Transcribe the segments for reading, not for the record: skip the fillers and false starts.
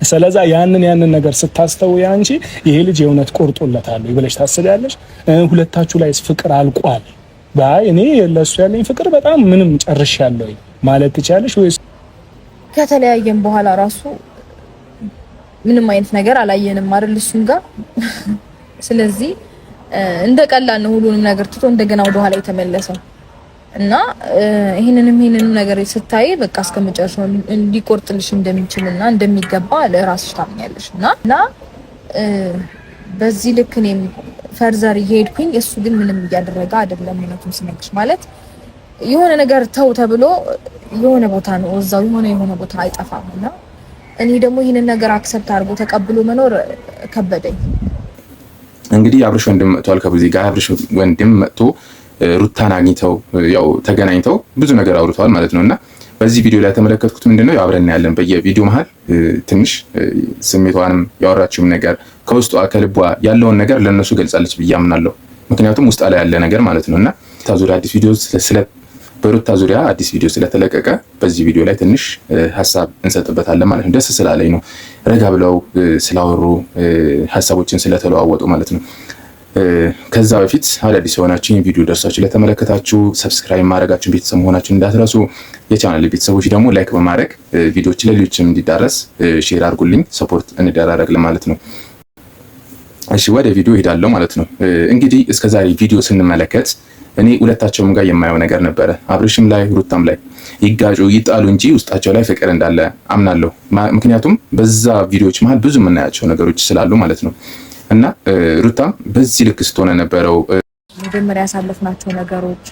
ስለዛ ያንን ነገር ስታስተውይ አንቺ ይሄ ልጅ የእውነት ቆርጦለታል ብለሽ ታስቢያለሽ? ሁለታችሁ ላይ ፍቅር አልቋል? ባይ እኔ ለሱ ያለኝ ፍቅር በጣም ምንም ጨርሻለሁ ማለት ትችያለሽ ወይስ ከተለያየን በኋላ ራሱ ምንም አይነት ነገር አላየንም አይደል እሱም ጋር? ስለዚህ እንደ ቀላል ነው ሁሉንም ነገር ትቶ እንደገና ወደ ኋላ የተመለሰው እና ይሄንንም ነገር ስታይ በቃ እስከመጨረሻው እንዲቆርጥልሽ እንደሚችልና እንደሚገባ ለራስሽ ታምኛለሽ እና በዚህ ልክ እኔም ፈርዘር እየሄድኩኝ እሱ ግን ምንም እያደረገ አይደለም። እውነቱን ስነግርሽ ማለት የሆነ ነገር ተው ተብሎ የሆነ ቦታ ነው እዛው የሆነ ቦታ አይጠፋምና እኔ ደግሞ ይሄንን ነገር አክሰፕት አድርጎ ተቀብሎ መኖር ከበደኝ። እንግዲህ አብርሽ ወንድም መጥቷል። ከዚህ ጋር አብርሽ ወንድም መጥቶ ሩታን አግኝተው ያው ተገናኝተው ብዙ ነገር አውርተዋል ማለት ነውና በዚህ ቪዲዮ ላይ ተመለከትኩት ምንድነው አብረን ያለን በየቪዲዮ መሃል ትንሽ ስሜቷንም ያወራችውም ነገር ከውስጧ ከልቧ ያለውን ነገር ለነሱ ገልጻለች ብዬ አምናለሁ። ምክንያቱም ውስጧ ላይ ያለ ነገር ማለት ነውና ታዙሪያ አዲስ ቪዲዮ በሩታ ዙሪያ አዲስ ቪዲዮ ስለተለቀቀ በዚህ ቪዲዮ ላይ ትንሽ ሐሳብ እንሰጥበታለን ማለት ነው። ደስ ስላለኝ ነው ረጋ ብለው ስላወሩ ሐሳቦችን ስለተለዋወጡ ማለት ነው። ከዛ በፊት አዳዲስ የሆናችሁ ይህን ቪዲዮ ደርሳችሁ ለተመለከታችሁ ሰብስክራይብ ማድረጋችሁን ቤተሰብ መሆናችሁን እንዳትረሱ። የቻናል ቤተሰቦች ደግሞ ላይክ በማድረግ ቪዲዮዎች ለሌሎችም እንዲዳረስ ሼር አድርጉልኝ። ሰፖርት እንደራረግ ለማለት ነው። እሺ ወደ ቪዲዮ ሄዳለሁ ማለት ነው። እንግዲህ እስከዛሬ ቪዲዮ ስንመለከት እኔ ሁለታቸውም ጋር የማየው ነገር ነበረ። አብርሽም ላይ ሩታም ላይ ይጋጩ ይጣሉ እንጂ ውስጣቸው ላይ ፍቅር እንዳለ አምናለሁ። ምክንያቱም በዛ ቪዲዮዎች መሃል ብዙ የምናያቸው ነገሮች ስላሉ ማለት ነው። እና ሩታም በዚህ ልክ ስትሆነ ነበረው መጀመሪያ ያሳለፍናቸው ነገሮች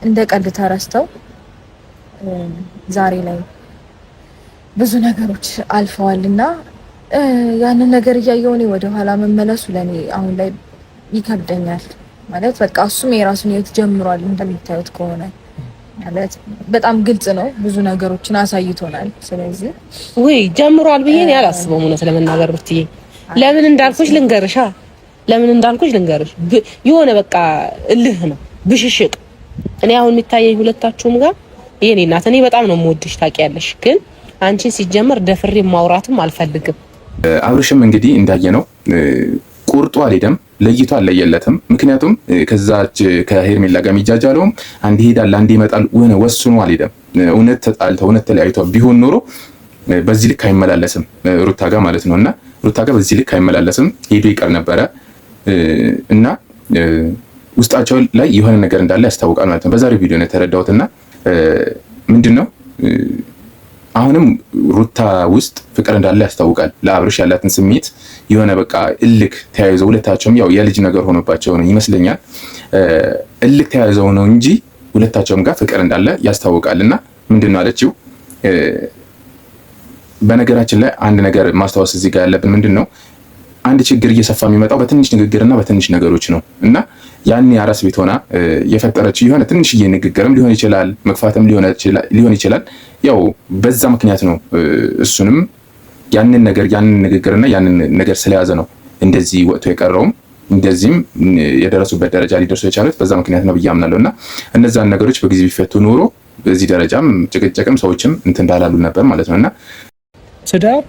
እንደ ቀልድ ተረስተው ዛሬ ላይ ብዙ ነገሮች አልፈዋልና ያንን ነገር እያየሁ እኔ ወደ ኋላ መመለሱ ለኔ አሁን ላይ ይከብደኛል። ማለት በቃ እሱም የራሱን ህይወት ጀምሯል። እንደምታዩት ከሆነ ማለት በጣም ግልጽ ነው፣ ብዙ ነገሮችን አሳይቶናል። ስለዚህ ወይ ጀምሯል ብዬ ነው ያላስበው እውነት ለመናገር ብትይ ለምን እንዳልኩሽ ልንገርሽ የሆነ በቃ እልህ ነው ብሽሽቅ። እኔ አሁን የሚታየኝ ሁለታችሁም ጋር የኔ እናት እኔ በጣም ነው የምወድሽ ታውቂያለሽ፣ ግን አንቺን ሲጀመር ደፍሬ ማውራትም አልፈልግም። አብርሽም እንግዲህ እንዳየነው ቁርጡ አልሄደም፣ ለይቶ አልለየለትም። ምክንያቱም ከዛች ከሄርሜላ ጋር የሚጃጃለውም አንዴ ይሄዳል አንዴ ይመጣል ወስኖ አልሄደም። እውነት ተጣልተው እውነት ተለያይተው ቢሆን ኖሮ በዚህ ልክ አይመላለስም ሩታ ጋር ማለት ነውና ሩታ ጋር በዚህ ልክ አይመላለስም፣ ሄዶ ይቀር ነበረ እና ውስጣቸው ላይ የሆነ ነገር እንዳለ ያስታውቃል ማለት ነው። በዛሬው ቪዲዮ ነው የተረዳሁትና ምንድነው አሁንም ሩታ ውስጥ ፍቅር እንዳለ ያስታውቃል። ለአብርሽ ያላትን ስሜት የሆነ በቃ እልክ ተያይዘው ሁለታቸውም ያው የልጅ ነገር ሆኖባቸው ነው ይመስለኛል። እልክ ተያይዘው ነው እንጂ ሁለታቸውም ጋር ፍቅር እንዳለ ያስታውቃልና ምንድነው አለችው። በነገራችን ላይ አንድ ነገር ማስታወስ እዚህ ጋር ያለብን ምንድነው አንድ ችግር እየሰፋ የሚመጣው በትንሽ ንግግርና በትንሽ ነገሮች ነው እና ያኔ አራስ ቤት ሆና የፈጠረችው የሆነ ትንሽዬ ንግግርም ሊሆን ይችላል፣ መግፋትም ሊሆን ይችላል። ያው በዛ ምክንያት ነው እሱንም ያንን ንግግርና ያንን ነገር ስለያዘ ነው እንደዚህ ወጥቶ የቀረውም እንደዚህም የደረሱበት ደረጃ ሊደርሱ የቻሉት በዛ ምክንያት ነው ብዬ አምናለሁና እነዛን ነገሮች በጊዜ ቢፈቱ ኖሮ በዚህ ደረጃም ጭቅጭቅም ሰዎችም እንትን እንዳላሉ ነበር ማለት ነውና ትዳር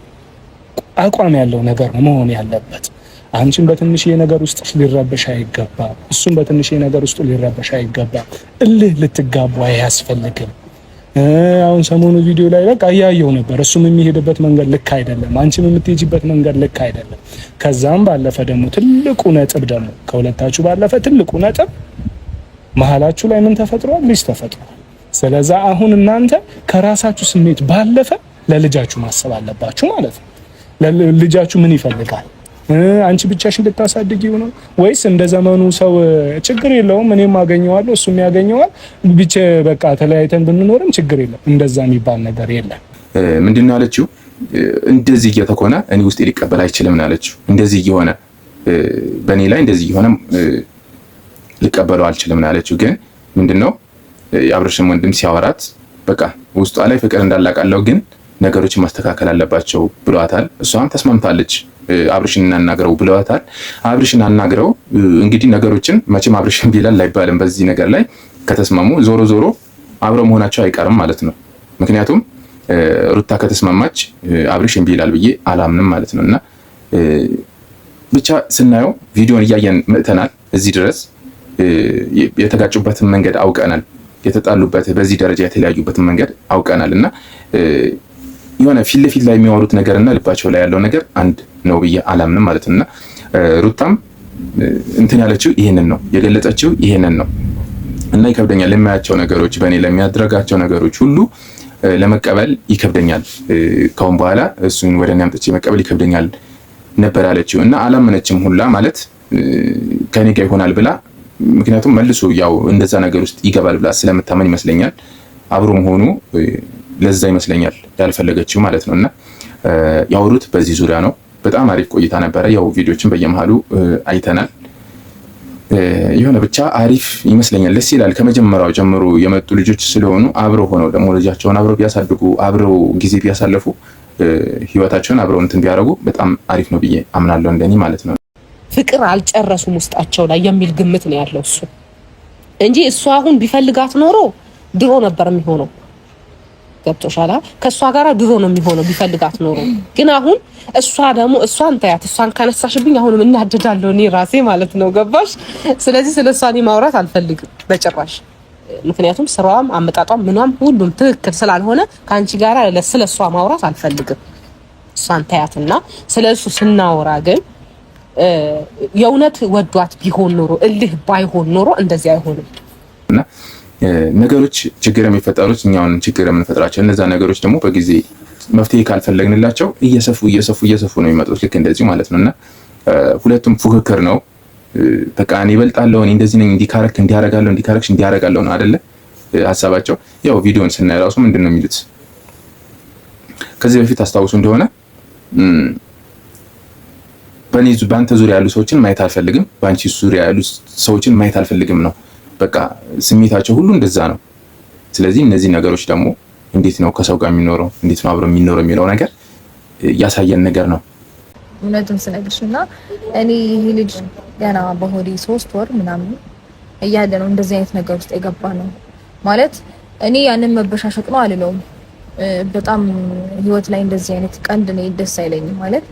አቋም ያለው ነገር መሆን ያለበት። አንቺም በትንሽ ነገር ውስጥ ሊረበሽ አይገባም፣ እሱም በትንሽ ነገር ውስጥ ሊረበሽ አይገባም። እልህ ልትጋቡ አያስፈልግም። አሁን ሰሞኑ ቪዲዮ ላይ በቃ እያየው ነበር። እሱም የሚሄድበት መንገድ ልክ አይደለም፣ አንቺም የምትሄጂበት መንገድ ልክ አይደለም። ከዛም ባለፈ ደግሞ ትልቁ ነጥብ ደግሞ ከሁለታችሁ ባለፈ ትልቁ ነጥብ መሀላችሁ ላይ ምን ተፈጥሯል? ልጅ ተፈጥሯል። ስለዚህ አሁን እናንተ ከራሳችሁ ስሜት ባለፈ ለልጃችሁ ማሰብ አለባችሁ ማለት ነው። ለልጃችሁ ምን ይፈልጋል? አንቺ ብቻሽን ልታሳድጊው ነው ወይስ እንደ ዘመኑ ሰው ችግር የለውም እኔም አገኘዋለሁ እሱም ያገኘዋል ብቻ በቃ ተለያይተን ብንኖርም ችግር የለም፣ እንደዛ የሚባል ነገር የለም። ምንድነው አለችው? እንደዚህ እየተኮነ እኔ ውስጥ ሊቀበል አይችልም ነው አለችው። እንደዚህ እየሆነ በእኔ ላይ እንደዚህ እየሆነ ሊቀበለው አልችልም ነው አለችው። ግን ምንድነው የአብርሽም ወንድም ሲያወራት በቃ ውስጧ ላይ ፍቅር እንዳላቃለው ግን ነገሮችን ማስተካከል አለባቸው ብለዋታል። እሷም ተስማምታለች። አብርሽን እናናግረው ብለዋታል። አብርሽን አናግረው እንግዲህ ነገሮችን መቼም አብርሽን ቢላል አይባልም። በዚህ ነገር ላይ ከተስማሙ ዞሮ ዞሮ አብረው መሆናቸው አይቀርም ማለት ነው። ምክንያቱም ሩታ ከተስማማች አብርሽ እምቢ ይላል ብዬ አላምንም ማለት ነውና ብቻ ስናየው ቪዲዮን እያየን መጥተናል። እዚህ ድረስ የተጋጩበትን መንገድ አውቀናል። የተጣሉበት በዚህ ደረጃ የተለያዩበትን መንገድ አውቀናል እና የሆነ ፊት ለፊት ላይ የሚያወሩት ነገርና ልባቸው ላይ ያለው ነገር አንድ ነው ብዬ አላምንም ማለት ነውና ሩታም እንትን ያለችው ይሄንን ነው የገለጸችው ይሄንን ነው እና ይከብደኛል ለማያቸው ነገሮች በእኔ ለሚያደርጋቸው ነገሮች ሁሉ ለመቀበል ይከብደኛል። ካሁን በኋላ እሱን ወደ እኔ አምጥቼ መቀበል ይከብደኛል ነበር ያለችው እና አላመነችም ሁላ ማለት ከኔ ጋር ይሆናል ብላ ምክንያቱም መልሶ ያው እንደዛ ነገር ውስጥ ይገባል ብላ ስለምታመን ይመስለኛል አብሮ መሆኑ ለዛ ይመስለኛል ያልፈለገችው ማለት ነውና ያወሩት በዚህ ዙሪያ ነው። በጣም አሪፍ ቆይታ ነበረ። ያው ቪዲዮችን በየመሃሉ አይተናል። የሆነ ብቻ አሪፍ ይመስለኛል። ደስ ይላል። ከመጀመሪያው ጀምሮ የመጡ ልጆች ስለሆኑ አብረው ሆነው ደግሞ ልጃቸውን አብረው ቢያሳድጉ አብረው ጊዜ ቢያሳለፉ ህይወታቸውን አብረው እንትን ቢያደርጉ በጣም አሪፍ ነው ብዬ አምናለሁ እንደኔ ማለት ነው። ፍቅር አልጨረሱም ውስጣቸው ላይ የሚል ግምት ነው ያለው እሱ እንጂ እሱ አሁን ቢፈልጋት ኖሮ ድሮ ነበር የሚሆነው። ገብቶሻላ? ከሷ ጋራ ድሮ ነው የሚሆነው ቢፈልጋት ኖሮ። ግን አሁን እሷ ደግሞ እሷን ታያት፣ እሷን ካነሳሽብኝ አሁንም እናደዳለሁ እኔ ራሴ ማለት ነው። ገባሽ? ስለዚህ ስለሷ እኔ ማውራት አልፈልግም በጭራሽ። ምክንያቱም ስራዋም አመጣጧም ምኗም ሁሉም ትክክል ስላልሆነ ካንቺ ጋራ ስለሷ ማውራት አልፈልግም። እሷን ታያትና ስለሱ ስናወራ ግን የእውነት ወዷት ቢሆን ኖሮ እልህ ባይሆን ኖሮ እንደዚህ አይሆንም። እና ነገሮች ችግር የሚፈጠሩት እኛውን ችግር የምንፈጥራቸው እነዛ ነገሮች ደግሞ በጊዜ መፍትሄ ካልፈለግንላቸው እየሰፉ ነው የሚመጡት። ልክ እንደዚህ ማለት ነውና ሁለቱም ፉክክር ነው። በቃ እኔ እበልጣለሁ፣ እኔ እንደዚህ ነኝ፣ እንዲካረክ እንዲያረጋለሁ፣ እንዲካረክሽ እንዲያረጋለሁ ነው አይደለ ሀሳባቸው። ያው ቪዲዮን ስናይ ራሱ ምንድነው የሚሉት ከዚህ በፊት አስታውሱ እንደሆነ በአንተ ዙሪያ ያሉ ሰዎችን ማየት አልፈልግም፣ በአንቺ ዙሪያ ያሉ ሰዎችን ማየት አልፈልግም ነው በቃ ስሜታቸው ሁሉ እንደዛ ነው። ስለዚህ እነዚህ ነገሮች ደግሞ እንዴት ነው ከሰው ጋር የሚኖረው እንዴት ነው አብሮ የሚኖረው የሚለው ነገር ያሳየን ነገር ነው። እውነትም ስነግርሽና እኔ ይሄ ልጅ ገና በሆዴ 3 ወር ምናምን እያለ ነው እንደዚህ አይነት ነገር ውስጥ የገባ ነው ማለት እኔ ያንን መበሻሸቅ ነው አልለውም። በጣም ህይወት ላይ እንደዚህ አይነት ቀንድ ነው ደስ አይለኝም ማለት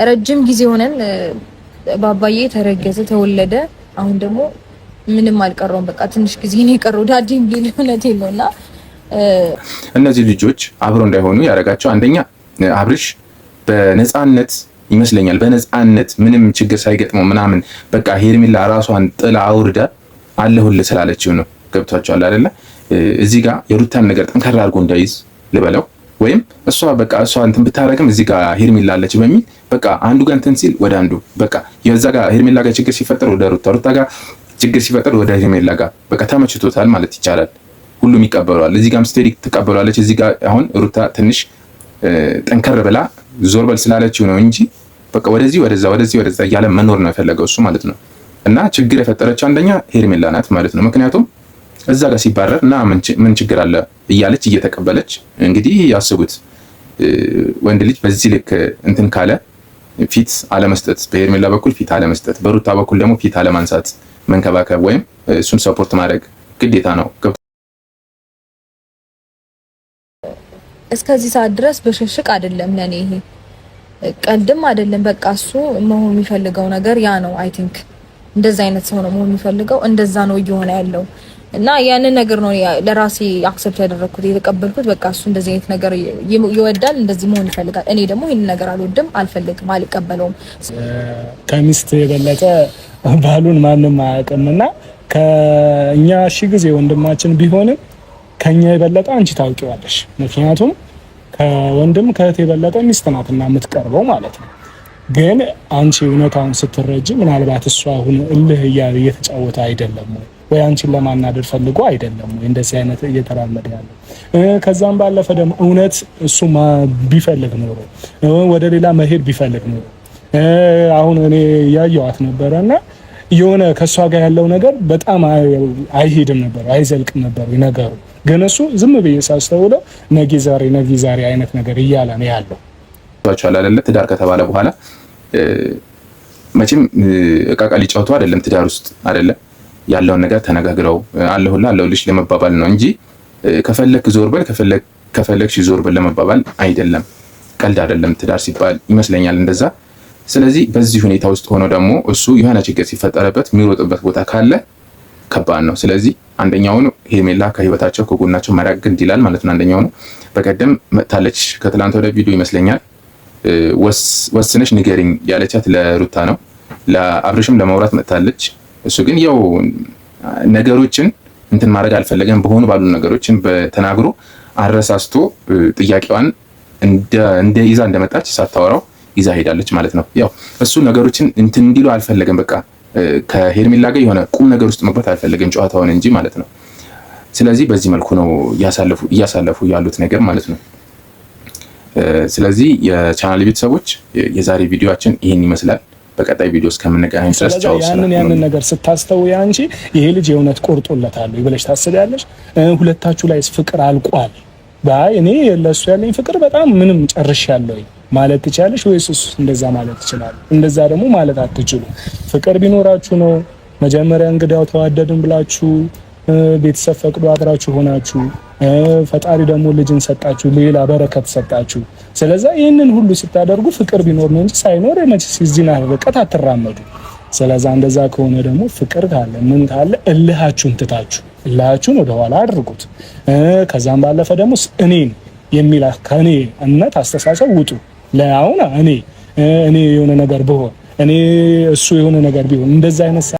ረጅም ጊዜ ሆነን ባባዬ ተረገዘ ተወለደ። አሁን ደግሞ ምንም አልቀረውም። በቃ ትንሽ ጊዜ ነው የቀረው ዳዲም ቢል እውነቴን ነውና እነዚህ ልጆች አብረው እንዳይሆኑ ያደረጋቸው አንደኛ አብርሽ በነፃነት ይመስለኛል በነፃነት ምንም ችግር ሳይገጥመው ምናምን በቃ ሄርሜላ ራሷን ጥላ አውርዳ አለሁልህ ስላለችው ነው። ገብቷቸዋል አይደለ? እዚህ ጋር የሩታን ነገር ጠንካራ አድርጎ እንዳይዝ ልበለው ወይም እሷ በቃ እሷ እንትን ብታረግም እዚህ ጋር ሄርሜላ አለች በሚል በቃ አንዱ ጋር እንትን ሲል ወደ አንዱ በቃ የዛ ጋር ሄርሜላ ጋር ችግር ሲፈጠር ወደ ሩታ ጋር ችግር ሲፈጠር ወደ ሄርሜላ ጋር በቃ ተመችቶታል ማለት ይቻላል። ሁሉም ይቀበሏል። እዚህ ጋርም ስቴዲ ትቀበሏለች። እዚህ ጋር አሁን ሩታ ትንሽ ጠንከር ብላ ዞር በል ስላለችው ነው እንጂ በቃ ወደዚህ ወደዛ እያለ መኖር ነው የፈለገው እሱ ማለት ነው። እና ችግር የፈጠረችው አንደኛ ሄርሜላ ናት ማለት ነው። ምክንያቱም እዛ ጋር ሲባረር እና ምን ችግር አለ እያለች እየተቀበለች እንግዲህ ያስቡት ወንድ ልጅ በዚህ ልክ እንትን ካለ ፊት አለመስጠት፣ በሄርሜላ በኩል ፊት አለመስጠት፣ በሩታ በኩል ደግሞ ፊት አለማንሳት፣ መንከባከብ ወይም እሱን ሰፖርት ማድረግ ግዴታ ነው። እስከዚህ ሰዓት ድረስ በሽሽቅ አይደለም ለኔ ይሄ ቀልድም አይደለም። በቃ እሱ መሆን የሚፈልገው ነገር ያ ነው። አይ ቲንክ እንደዛ አይነት ሰው ነው መሆን የሚፈልገው። እንደዛ ነው እየሆነ ያለው እና ያንን ነገር ነው ለራሴ አክሰፕት ያደረኩት የተቀበልኩት። በቃ እሱ እንደዚህ አይነት ነገር ይወዳል፣ እንደዚህ መሆን ይፈልጋል። እኔ ደግሞ ይሄን ነገር አልወድም፣ አልፈልግም፣ አልቀበለውም። ከሚስት የበለጠ ባሉን ማንም አያውቅምና ከኛ ጊዜ ወንድማችን ቢሆንም ከኛ የበለጠ አንቺ ታውቂዋለሽ። ምክንያቱም ከወንድም ከእህት የበለጠ ሚስት ናትና የምትቀርበው ማለት ነው። ግን አንቺ እውነታውን ስትረጂ ምናልባት እሱ አሁን እልህ እያለ እየተጫወተ አይደለም ወይ አንቺን ለማናደድ ፈልጎ አይደለም ወይ እንደዚህ አይነት እየተራመደ ያለው። ከዛም ባለፈ ደግሞ እውነት እሱ ቢፈልግ ኖሮ ወደ ሌላ መሄድ ቢፈልግ ኖሮ አሁን እኔ ያየዋት ነበረና የሆነ ከሷ ጋር ያለው ነገር በጣም አይሄድም ነበር፣ አይዘልቅም ነበር ነገሩ። ግን እሱ ዝም ብዬ ሳስተውለው ነጊ ዛሬ አይነት ነገር እያለ ነው ያለው። ባቻለ አይደለ? ትዳር ከተባለ በኋላ መቼም እቃቃ ሊጫወቱ አይደለም ትዳር ውስጥ አይደለ? ያለውን ነገር ተነጋግረው አለሁልሽ ለመባባል ነው እንጂ ከፈለክ ዞር በል ከፈለክ ከፈለግሽ ዞር ብል ለመባባል አይደለም፣ ቀልድ አይደለም ትዳር ሲባል ይመስለኛል እንደዛ። ስለዚህ በዚህ ሁኔታ ውስጥ ሆኖ ደግሞ እሱ የሆነ ችግር ሲፈጠረበት የሚሮጥበት ቦታ ካለ ከባድ ነው። ስለዚህ አንደኛውን ሄርሜላ ከህይወታቸው ከጎናቸው መራቅ ግድ ይላል ማለት ነው። አንደኛው ነው በቀደም መጥታለች፣ ከትላንት ወደ ቪዲዮ ይመስለኛል ወስነሽ ንገሪኝ ያለቻት ለሩታ ነው። ለአብርሽም ለማውራት መጥታለች። እሱ ግን ያው ነገሮችን እንትን ማድረግ አልፈለገም። በሆኑ ባሉ ነገሮችን በተናግሮ አረሳስቶ ጥያቄዋን እንደ ይዛ እንደመጣች ሳታወራው ይዛ ሄዳለች ማለት ነው። ያው እሱ ነገሮችን እንትን እንዲሉ አልፈለገም። በቃ ከሄርሜላ ጋር የሆነ ቁም ነገር ውስጥ መግባት አልፈለገም፣ ጨዋታውን እንጂ ማለት ነው። ስለዚህ በዚህ መልኩ ነው እያሳለፉ ያሉት ነገር ማለት ነው። ስለዚህ የቻናል ቤተሰቦች የዛሬ ቪዲዮአችን ይሄን ይመስላል። በቀጣይ ቪዲዮ እስከምንገናኝ ድረስ ቻው። ያንን ነገር ስታስተውይ አንቺ ይሄ ልጅ የእውነት ቆርጦለታል ብለሽ ታስቢያለሽ? ሁለታችሁ ላይ ፍቅር አልቋል? ባይ እኔ ለሱ ያለኝ ፍቅር በጣም ምንም ጨርሻለሁ ማለት ትችላለሽ ወይስ እሱ እንደዛ ማለት ይችላል? እንደዛ ደግሞ ማለት አትችሉ። ፍቅር ቢኖራችሁ ነው መጀመሪያ እንግዳው ተዋደድን ብላችሁ ቤተሰብ ፈቅዶ አብራችሁ ሆናችሁ ፈጣሪ ደግሞ ልጅን ሰጣችሁ፣ ሌላ በረከት ሰጣችሁ። ስለዚህ ይህንን ሁሉ ስታደርጉ ፍቅር ቢኖር ነው እንጂ ሳይኖር መቼስ እዚህና ርቀት አትራመዱ። ስለዚህ እንደዛ ከሆነ ደግሞ ፍቅር ካለ ምን ካለ እልሃችሁን ትታችሁ እልሃችሁን ወደኋላ አድርጉት። ከዛም ባለፈ ደግሞ እኔን የሚል ከኔ እምነት አስተሳሰብ ውጡ። ለአሁን እኔ የሆነ ነገር ብሆን እኔ እሱ የሆነ ነገር ቢሆን እንደዛ አይነት